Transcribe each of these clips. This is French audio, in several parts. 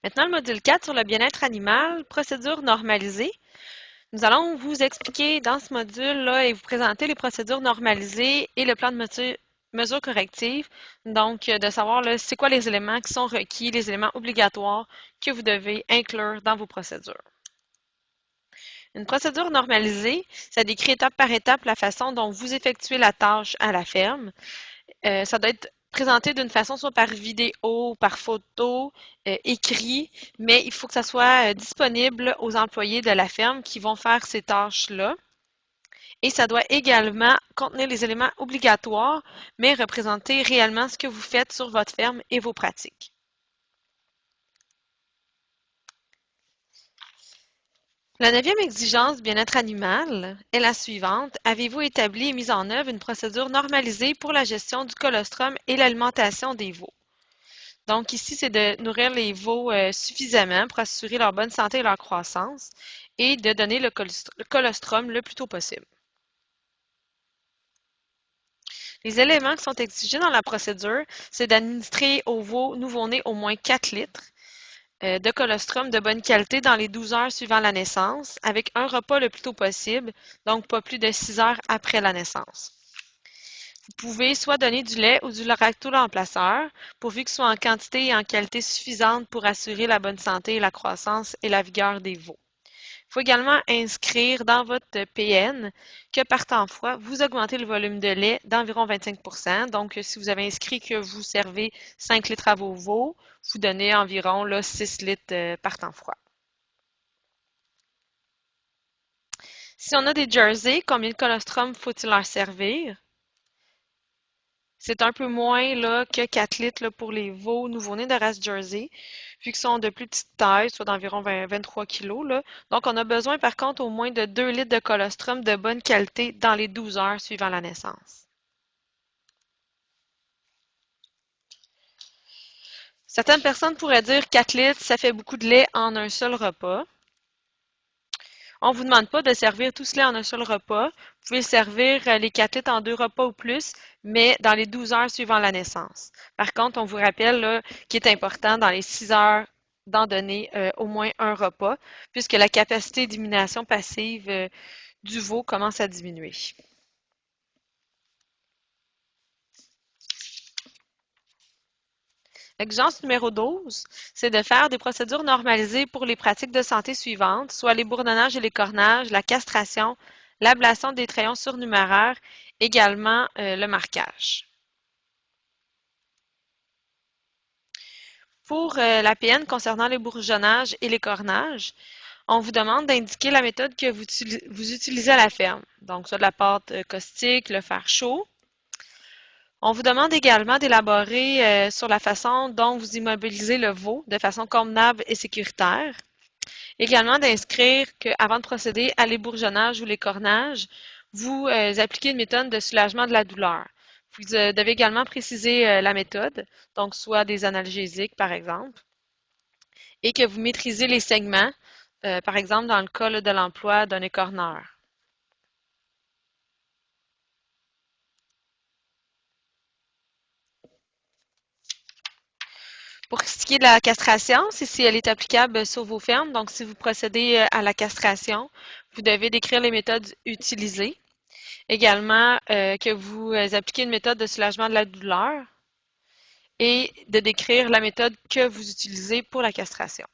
Maintenant, le module 4 sur le bien-être animal, procédure normalisée. Nous allons vous expliquer dans ce module-là et vous présenter les procédures normalisées et le plan de mesures correctives. Donc, de savoir c'est quoi les éléments qui sont requis, les éléments obligatoires que vous devez inclure dans vos procédures. Une procédure normalisée, ça décrit étape par étape la façon dont vous effectuez la tâche à la ferme. Ça doit être présenté d'une façon soit par vidéo, par photo, écrit, mais il faut que ça soit disponible aux employés de la ferme qui vont faire ces tâches-là. Et ça doit également contenir les éléments obligatoires, mais représenter réellement ce que vous faites sur votre ferme et vos pratiques. La neuvième exigence du bien-être animal est la suivante. Avez-vous établi et mis en œuvre une procédure normalisée pour la gestion du colostrum et l'alimentation des veaux? Donc ici, c'est de nourrir les veaux suffisamment pour assurer leur bonne santé et leur croissance et de donner le colostrum le plus tôt possible. Les éléments qui sont exigés dans la procédure, c'est d'administrer aux veaux nouveau-nés au moins 4 litres de colostrum de bonne qualité dans les 12 heures suivant la naissance, avec un repas le plus tôt possible, donc pas plus de 6 heures après la naissance. Vous pouvez soit donner du lait ou du lacto-remplaceur, pourvu qu'il soit en quantité et en qualité suffisante pour assurer la bonne santé, la croissance et la vigueur des veaux. Il faut également inscrire dans votre PN que par temps fois, vous augmentez le volume de lait d'environ 25 %. Donc, si vous avez inscrit que vous servez 5 litres à vos veaux, vous donnez environ 6 litres par temps froid. Si on a des jerseys, combien de colostrum faut-il leur servir? C'est un peu moins que 4 litres pour les veaux nouveau-nés de race Jersey, vu qu'ils sont de plus petite taille, soit d'environ 23 kg. Donc, on a besoin par contre au moins de 2 litres de colostrum de bonne qualité dans les 12 heures suivant la naissance. Certaines personnes pourraient dire 4 litres, ça fait beaucoup de lait en un seul repas. On ne vous demande pas de servir tout ce lait en un seul repas. Vous pouvez servir les 4 litres en 2 repas ou plus, mais dans les 12 heures suivant la naissance. Par contre, on vous rappelle qu'il est important dans les 6 heures d'en donner au moins un repas, puisque la capacité d'élimination passive du veau commence à diminuer. L'exigence numéro 12, c'est de faire des procédures normalisées pour les pratiques de santé suivantes, soit les bourdonnages et les cornages, la castration, l'ablation des trayons surnuméraires, également le marquage. Pour la PN concernant les bourgeonnages et les cornages, on vous demande d'indiquer la méthode que vous utilisez à la ferme, donc soit de la pâte caustique, le fer chaud. On vous demande également d'élaborer sur la façon dont vous immobilisez le veau de façon convenable et sécuritaire. Également d'inscrire qu'avant de procéder à l'ébourgeonnage ou les cornages, vous appliquez une méthode de soulagement de la douleur. Vous devez également préciser la méthode, donc soit des analgésiques par exemple, et que vous maîtrisez les segments, par exemple dans le cas de l'emploi d'un écorneur. Pour ce qui est de la castration, c'est si elle est applicable sur vos fermes. Donc, si vous procédez à la castration, vous devez décrire les méthodes utilisées. Également, que vous appliquez une méthode de soulagement de la douleur et de décrire la méthode que vous utilisez pour la castration.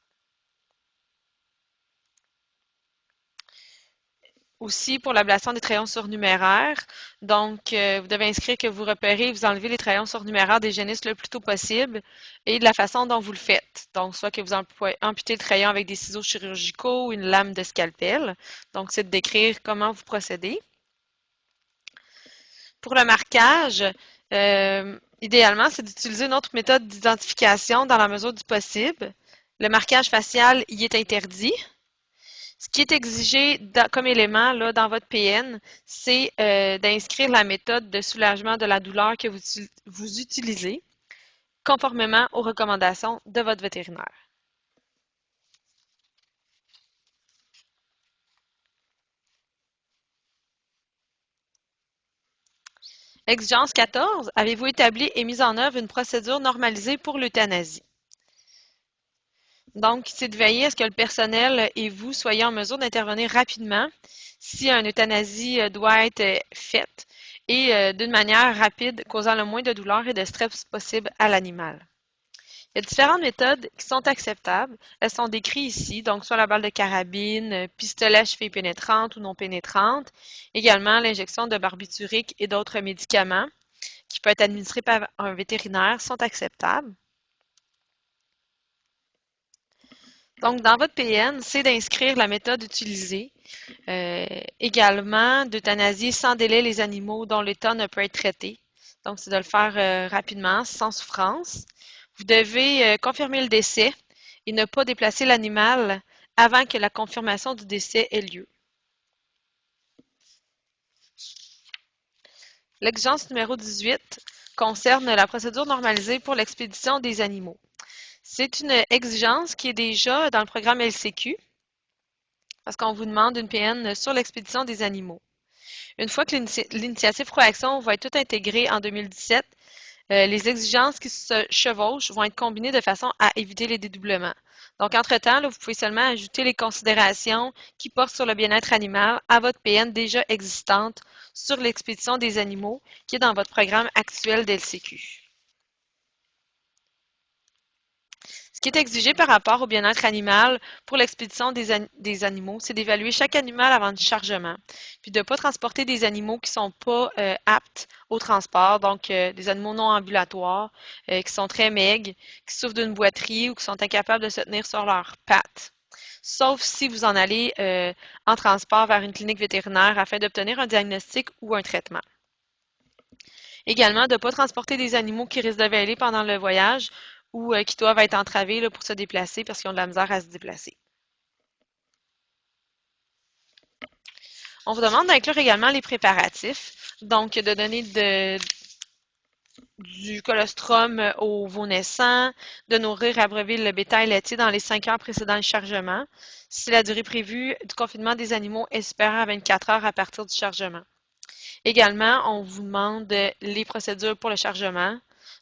Aussi pour l'ablation des trayons surnuméraires. Donc, vous devez inscrire que vous repérez et vous enlevez les trayons surnuméraires des génisses le plus tôt possible et de la façon dont vous le faites. Donc, soit que vous amputez le crayon avec des ciseaux chirurgicaux ou une lame de scalpel. Donc, c'est de décrire comment vous procédez. Pour le marquage, idéalement, c'est d'utiliser une autre méthode d'identification dans la mesure du possible. Le marquage facial y est interdit. Ce qui est exigé comme élément là, dans votre PN, c'est d'inscrire la méthode de soulagement de la douleur que vous utilisez conformément aux recommandations de votre vétérinaire. Exigence 14. Avez-vous établi et mis en œuvre une procédure normalisée pour l'euthanasie? Donc, c'est de veiller à ce que le personnel et vous soyez en mesure d'intervenir rapidement si une euthanasie doit être faite et d'une manière rapide, causant le moins de douleur et de stress possible à l'animal. Il y a différentes méthodes qui sont acceptables. Elles sont décrites ici, donc soit la balle de carabine, pistolet à cheville pénétrante ou non pénétrante, également l'injection de barbiturique et d'autres médicaments qui peuvent être administrés par un vétérinaire sont acceptables. Donc, dans votre PN, c'est d'inscrire la méthode utilisée. Également, d'euthanasier sans délai les animaux dont l'état ne peut être traité. Donc, c'est de le faire rapidement, sans souffrance. Vous devez confirmer le décès et ne pas déplacer l'animal avant que la confirmation du décès ait lieu. L'exigence numéro 18 concerne la procédure normalisée pour l'expédition des animaux. C'est une exigence qui est déjà dans le programme LCQ parce qu'on vous demande une PN sur l'expédition des animaux. Une fois que l'initiative Proaction va être toute intégrée en 2017, les exigences qui se chevauchent vont être combinées de façon à éviter les dédoublements. Donc, entre-temps, vous pouvez seulement ajouter les considérations qui portent sur le bien-être animal à votre PN déjà existante sur l'expédition des animaux qui est dans votre programme actuel d'LCQ. Ce qui est exigé par rapport au bien-être animal pour l'expédition des animaux, c'est d'évaluer chaque animal avant le chargement, puis de ne pas transporter des animaux qui ne sont pas aptes au transport, donc des animaux non ambulatoires, qui sont très maigres, qui souffrent d'une boiterie ou qui sont incapables de se tenir sur leurs pattes. Sauf si vous en allez en transport vers une clinique vétérinaire afin d'obtenir un diagnostic ou un traitement. Également, de ne pas transporter des animaux qui risquent de vêler pendant le voyage ou qui doivent être entravés là, pour se déplacer parce qu'ils ont de la misère à se déplacer. On vous demande d'inclure également les préparatifs, donc de donner du colostrum au veau naissant, de nourrir et abreuver le bétail laitier dans les 5 heures précédant le chargement, si la durée prévue du confinement des animaux est supérieure à 24 heures à partir du chargement. Également, on vous demande les procédures pour le chargement.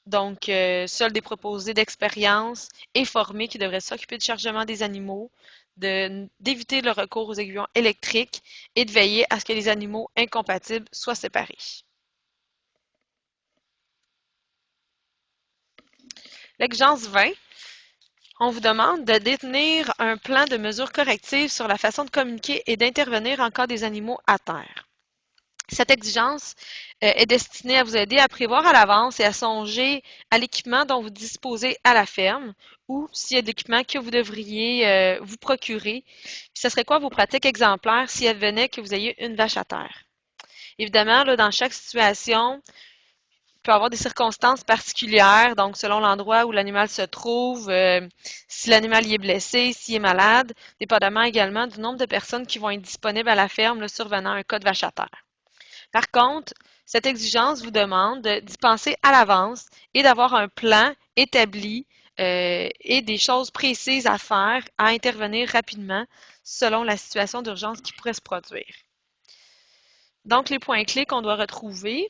Donc, seuls des proposés d'expérience et formés qui devraient s'occuper du chargement des animaux, d'éviter le recours aux aiguillons électriques et de veiller à ce que les animaux incompatibles soient séparés. L'exigence 20, on vous demande de détenir un plan de mesures correctives sur la façon de communiquer et d'intervenir en cas des animaux à terre. Cette exigence est destinée à vous aider à prévoir à l'avance et à songer à l'équipement dont vous disposez à la ferme ou s'il y a de l'équipement que vous devriez vous procurer. Puis, ce serait quoi vos pratiques exemplaires si advenait que vous ayez une vache à terre? Évidemment, là, dans chaque situation, il peut y avoir des circonstances particulières, donc selon l'endroit où l'animal se trouve, si l'animal y est blessé, s'il est malade, dépendamment également du nombre de personnes qui vont être disponibles à la ferme là, survenant un cas de vache à terre. Par contre, cette exigence vous demande d'y penser à l'avance et d'avoir un plan établi et des choses précises à faire, à intervenir rapidement selon la situation d'urgence qui pourrait se produire. Donc, les points clés qu'on doit retrouver,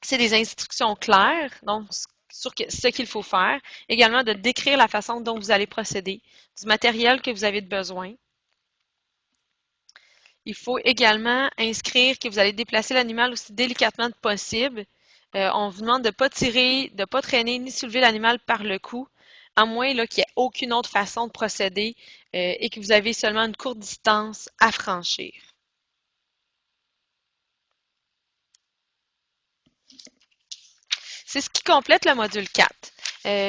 c'est des instructions claires, donc sur ce qu'il faut faire, également de décrire la façon dont vous allez procéder, du matériel que vous avez besoin. Il faut également inscrire que vous allez déplacer l'animal aussi délicatement que possible. On vous demande de ne pas tirer, de ne pas traîner ni soulever l'animal par le cou, à moins qu'il n'y ait aucune autre façon de procéder et que vous avez seulement une courte distance à franchir. C'est ce qui complète le module 4.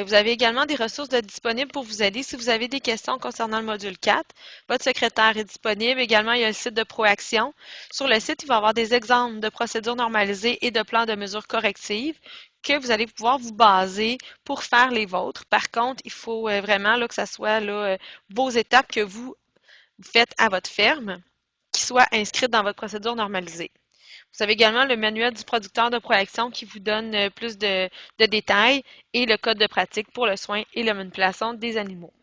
Vous avez également des ressources disponibles pour vous aider si vous avez des questions concernant le module 4. Votre secrétaire est disponible. Également, il y a le site de Proaction. Sur le site, il va y avoir des exemples de procédures normalisées et de plans de mesures correctives que vous allez pouvoir vous baser pour faire les vôtres. Par contre, il faut vraiment là, que ce soit là, vos étapes que vous faites à votre ferme qui soient inscrites dans votre procédure normalisée. Vous avez également le manuel du producteur de Proaction qui vous donne plus de détails et le code de pratique pour le soin et la manipulation des animaux.